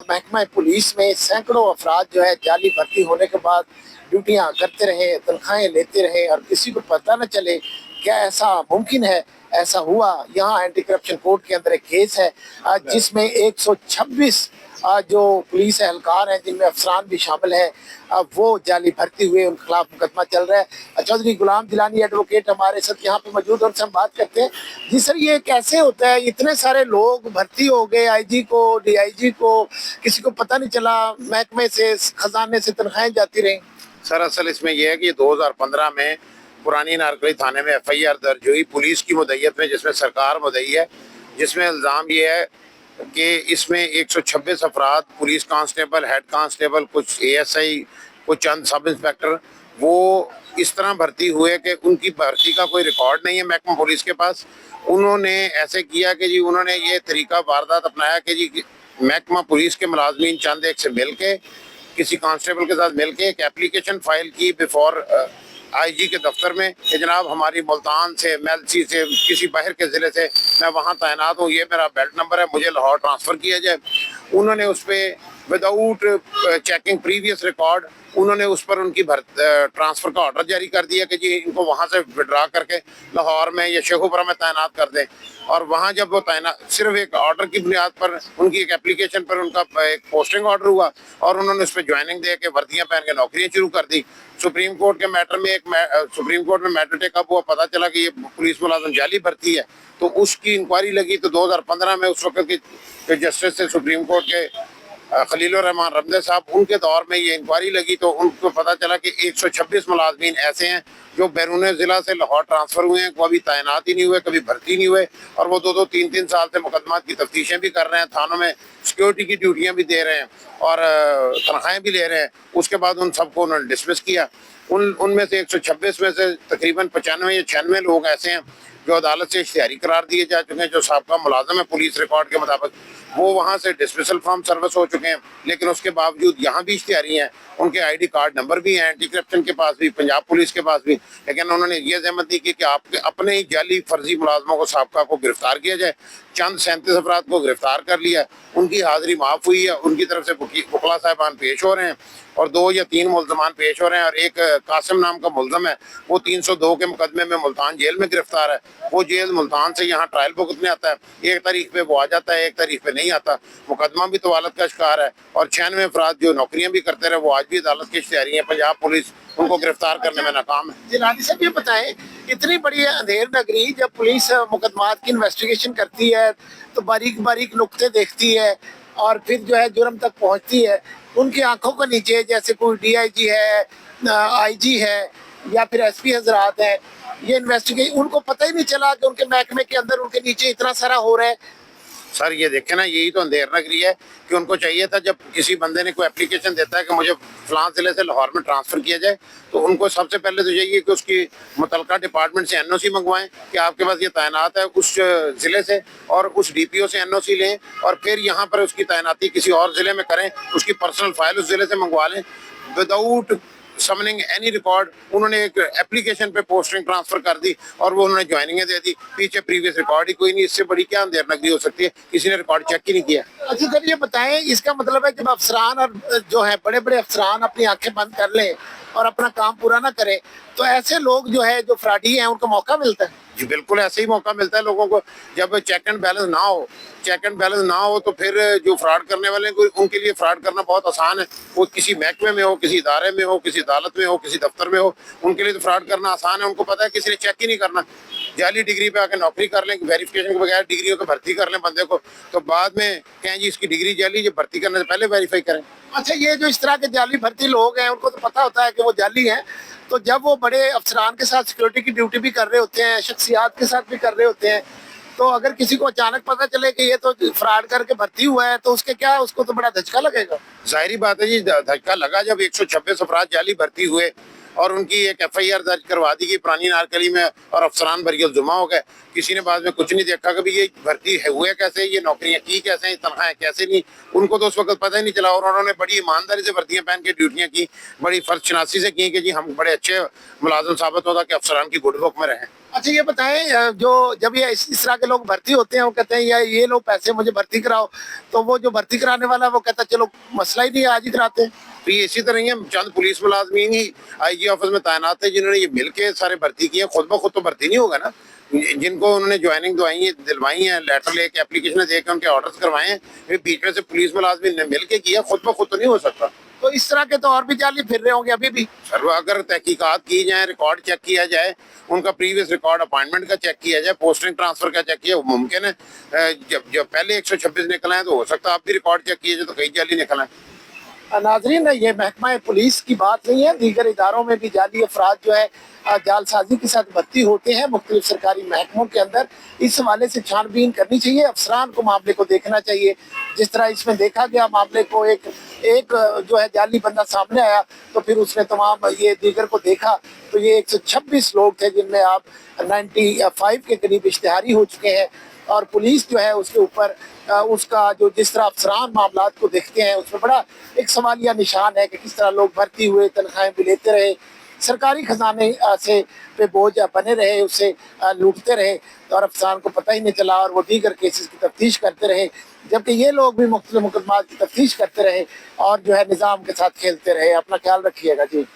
महकमा पुलिस में सैकड़ों अफराद जो है जाली भर्ती होने के बाद ड्यूटियां करते रहे, तनख्वाहें लेते रहे और किसी को पता न चले। क्या ऐसा मुमकिन है? ऐसा हुआ। यहाँ एंटी करप्शन कोर्ट के अंदर एक केस है जिसमें 126 जो पुलिस एहलकार हैं, जिनमें अफसरान भी शामिल हैं, वो जाली भर्ती हुए, उनके खिलाफ मुकदमा चल रहा है। चौधरी गुलाम जिलानी एडवोकेट हमारे साथ यहाँ पे मौजूद, उनसे हम बात करते हैं। जी सर, ये कैसे होता है? इतने सारे लोग भर्ती हो गए, आईजी को, डीआईजी को, किसी को पता नहीं चला, महकमे से, खजाने से तनख्वाहें जाती रही। सर असल इसमें यह है कि 2015 में पुरानी नारकली थाने में एफआईआर दर्ज हुई पुलिस की मुद्दईयत में, जिसमें सरकार मुद्दई है, जिसमें इल्ज़ाम ये है कि इसमें 126 अफराद, पुलिस कांस्टेबल, हेड कांस्टेबल, कुछ एएसआई, कुछ चंद सब इंस्पेक्टर, वो इस तरह भर्ती हुए कि उनकी भर्ती का कोई रिकॉर्ड नहीं है महकमा पुलिस के पास। उन्होंने ऐसे किया कि जी उन्होंने ये तरीका वारदात अपनाया कि जी महकमा पुलिस के मुलाजमीन चंद एक से मिल के, किसी कांस्टेबल के साथ मिल के एक एप्लीकेशन फाइल की बिफोर आईजी के दफ्तर में कि जनाब हमारी मुल्तान से, मेलसी से, किसी बाहर के ज़िले से मैं वहाँ तैनात हूँ, ये मेरा बेल्ट नंबर है, मुझे लाहौर ट्रांसफ़र किया जाए। उन्होंने उस पर विदाउट चेकिंग प्रीवियस रिकॉर्ड उन्होंने उस पर उनकी ट्रांसफ़र का ऑर्डर जारी कर दिया कि जी इनको वहाँ से विड्रा करके लाहौर में या शेखुपुरा में तैनात कर दें। और वहाँ जब वो तैनात, सिर्फ एक ऑर्डर की बुनियाद पर, उनकी एक एप्लीकेशन पर उनका एक पोस्टिंग ऑर्डर हुआ और उन्होंने उस पर ज्वाइनिंग दे के वर्दियाँ पहन के नौकरियाँ शुरू कर दी। सुप्रीम कोर्ट के मैटर में सुप्रीम कोर्ट में मैटर टेक अप हुआ, पता चला कि ये पुलिस मुलाजिम जाली भर्ती है, तो उसकी इंक्वायरी लगी। तो 2015 में उस वक्त के जस्टिस थे सुप्रीम कोर्ट के खलीलुर रहमान रमदे साहब, उनके दौर में ये इंक्वायरी लगी, तो उनको पता चला कि 126 मुलाजमीन ऐसे हैं जो बैरून ज़िला से लाहौर ट्रांसफ़र हुए हैं, कभी तैनात ही नहीं हुए, कभी भर्ती नहीं हुए, और वो 2-2, 3-3 साल से मुकदमात की तफ्तीशें भी कर रहे हैं, थानों में सिक्योरिटी की ड्यूटियाँ भी दे रहे हैं और तनख्वाहें भी ले रहे हैं। उसके बाद उन सबको उन्होंने डिसमिस किया। उनमें से 126 में से तकरीबन 95 या 96 लोग ऐसे हैं जो अदालत से इश्तिहारी करार दिए जा चुके हैं, जो साबका मुलाजम है पुलिस रिकॉर्ड के मुताबिक, वो वहाँ से डिसमिसल फ्रॉम सर्विस हो चुके हैं, लेकिन उसके बावजूद यहाँ भी इश्तिहारी हैं, उनके आईडी कार्ड नंबर भी हैं, एंटी करप्शन के पास भी, पंजाब पुलिस के पास भी, लेकिन उन्होंने ये जहमत दी कि आपके अपने ही जाली फर्जी मुलाजमों को, साबका को गिरफ्तार किया जाए। चंद 37 अफराद को गिरफ्तार कर लिया, उनकी हाजिरी माफ़ हुई है, उनकी तरफ से वकला साहिबान पेश हो रहे हैं और 2 या 3 मुल्ज़मान पेश हो रहे हैं, और एक कासिम नाम का मुल्ज़म है, वो 302 के मुकदमे में मुल्तान जेल में गिरफ्तार है। वो जेल मुल्तान से यहाँ ट्रायल भुगतने आता है, 1 तारीख पे वो आ जाता है, 1 तारीख पे नहीं आता, मुकदमा भी तवालत का शिकार है। और 96 अफराद जो नौकरियाँ भी करते रहे, वो आज भी अदालत की इश्तिहारी हैं। पंजाब पुलिस उनको गिरफ्तार करने में नाकाम है। जिलानी साहब ये बताएं, इतनी बड़ी अंधेर नगरी, जब पुलिस मुकदमात की इन्वेस्टिगेशन करती है तो बारीक बारीक नुक्ते देखती है और फिर जो है जुर्म तक पहुंचती है, उनकी आंखों के नीचे जैसे कोई डीआईजी है, आईजी है या फिर एसपी हजरात है, ये इन्वेस्टिगेशन, उनको पता ही नहीं चला कि उनके महकमे के अंदर उनके नीचे इतना सारा हो रहा है। सर ये देखें ना, यही तो अंधेर नगरी है कि उनको चाहिए था, जब किसी बंदे ने कोई एप्लीकेशन देता है कि मुझे फलां ज़िले से लाहौर में ट्रांसफ़र किया जाए, तो उनको सबसे पहले तो चाहिए कि उसकी मुतलका डिपार्टमेंट से एनओसी मंगवाएं कि आपके पास ये तैनात है उस ज़िले से, और उस डीपीओ से एनओसी लें, और फिर यहाँ पर उसकी तैनाती किसी और ज़िले में करें, उसकी पर्सनल फाइल उस ज़िले से मंगवा लें विदाउट समनिंग एनी रिकॉर्ड। उन्होंने एक एप्लीकेशन पे पोस्टिंग ट्रांसफर कर दी और वो उन्होंने ज्वाइनिंग दे दी, पीछे प्रीवियस रिकॉर्ड ही कोई नहीं। इससे बड़ी क्या अंधेर नगरी हो सकती है? किसी ने रिकॉर्ड चेक ही नहीं किया। अच्छा सर ये बताएं, इसका मतलब है जब अफसरान और जो है बड़े बड़े अफसरान अपनी आंखें बंद कर लें और अपना काम पूरा ना करें, तो ऐसे लोग जो है, जो फ्रॉडी हैं, उनको मौका मिलता है? जी बिल्कुल, ऐसे ही मौका मिलता है लोगों को। जब चेक एंड बैलेंस ना हो तो फिर जो फ्रॉड करने वाले हैं, उनके लिए फ्रॉड करना बहुत आसान है। वो किसी महकमे में हो, किसी इदारे में हो, किसी अदालत में हो, किसी दफ्तर में हो, उनके लिए तो फ्रॉड करना आसान है। उनको पता है किसी ने चेक ही नहीं करना, जाली डिग्री पे आके नौकरी कर लें, वेरिफिकेशन के बगैर डिग्रियों को भर्ती कर लें बंदे को, तो बाद में कहें जी इसकी डिग्री जाली, जब भर्ती करने से पहले वेरीफाई करें। अच्छा, ये जो इस तरह के जाली भर्ती लोग हैं, उनको तो पता होता है कि वो जाली हैं, तो जब वो बड़े अफसरान के साथ सिक्योरिटी की ड्यूटी भी कर रहे होते हैं, शख्सियात के साथ भी कर रहे होते हैं, तो अगर किसी को अचानक पता चले कि ये तो फ्रॉड करके भर्ती हुआ है, तो उसके क्या, उसको तो बड़ा धचका लगेगा। जाहिर बात है जी, धक्का लगा जब 126 अफराद जाली भर्ती हुए और उनकी एक एफआईआर दर्ज करवा दी गई पुरानी नारकली में, और अफसरान बरियल जुमा हो गए। किसी ने बाद में कुछ नहीं देखा कभी ये भर्ती है हुए कैसे, ये नौकरियां की कैसे, तनख्वाहें कैसे नहीं, उनको तो उस वक्त पता ही नहीं चला। और उन्होंने बड़ी ईमानदारी से वर्दियां पहन के ड्यूटियां की, बड़ी फर्ज शनासी से की कि जी हम बड़े अच्छे मुलाजिम साबित होता कि अफसरान की गुड बुक में रहें। अच्छा ये बताएं, जो जब ये इस तरह के लोग भर्ती होते हैं वो कहते हैं ये लो पैसे मुझे भर्ती कराओ, तो वो जो भर्ती कराने वाला है वो कहता है चलो मसला ही नहीं है, आज ही कराते हैं। तो ये इसी तरह ही है, चंद पुलिस मुलाजमीन ही आईजी ऑफिस में तैनात है जिन्होंने ये मिलके सारे भर्ती किए, खुद ब खुद तो भर्ती नहीं होगा ना। जिनको उन्होंने ज्वाइनिंग दिलवाई है, लेटर लेके एप्लीकेशन दे के उनके ऑर्डर्स करवाए हैं, फिर बीच में से पुलिस मुलाजमीन ने मिलके किया, खुद ब खुद तो नहीं हो सकता। तो इस तरह के तो और भी जाली फिर रहे होंगे अभी भी। सर अगर तहकीकात की जाए, रिकॉर्ड चेक किया जाए, उनका प्रीवियस रिकॉर्ड अपॉइंटमेंट का चेक किया जाए, पोस्टिंग ट्रांसफर का चेक किया, वो मुमकिन है। जब जब पहले 126 निकला है तो हो सकता है आप भी रिकॉर्ड चेक किए जाए तो कई जाली निकला है। नाजरीन, ये महकमा पुलिस की बात नहीं है, दीगर इदारों में भी जाली अफराद जो है जालसाजी के साथ भर्ती होते हैं मुख्तलिफ सरकारी महकमों के अंदर। इस हवाले से छानबीन करनी चाहिए, अफसरान को मामले को देखना चाहिए। जिस तरह इसमें देखा गया मामले को, एक जो है जाली बंदा सामने आया तो फिर उसने तमाम ये दीगर को देखा, तो ये 126 लोग थे जिनमें आप 95 के करीब इश्तिहारी हो चुके हैं। और पुलिस जो है उसके ऊपर उसका जो जिस तरह अफसरान मामलात को देखते हैं उसमें बड़ा एक सवालिया निशान है कि किस तरह लोग भर्ती हुए, तनख्वाहें भी लेते रहे, सरकारी खजाने से पे बोझ बने रहे, उससे लूटते रहे, और अफसरान को पता ही नहीं चला और वो दीगर केसेस की तफ्तीश करते रहे, जबकि ये लोग भी मुख्तलिफ मुकदमात की तफ्तीश करते रहे और जो है निज़ाम के साथ खेलते रहे। अपना ख्याल रखिएगा जी।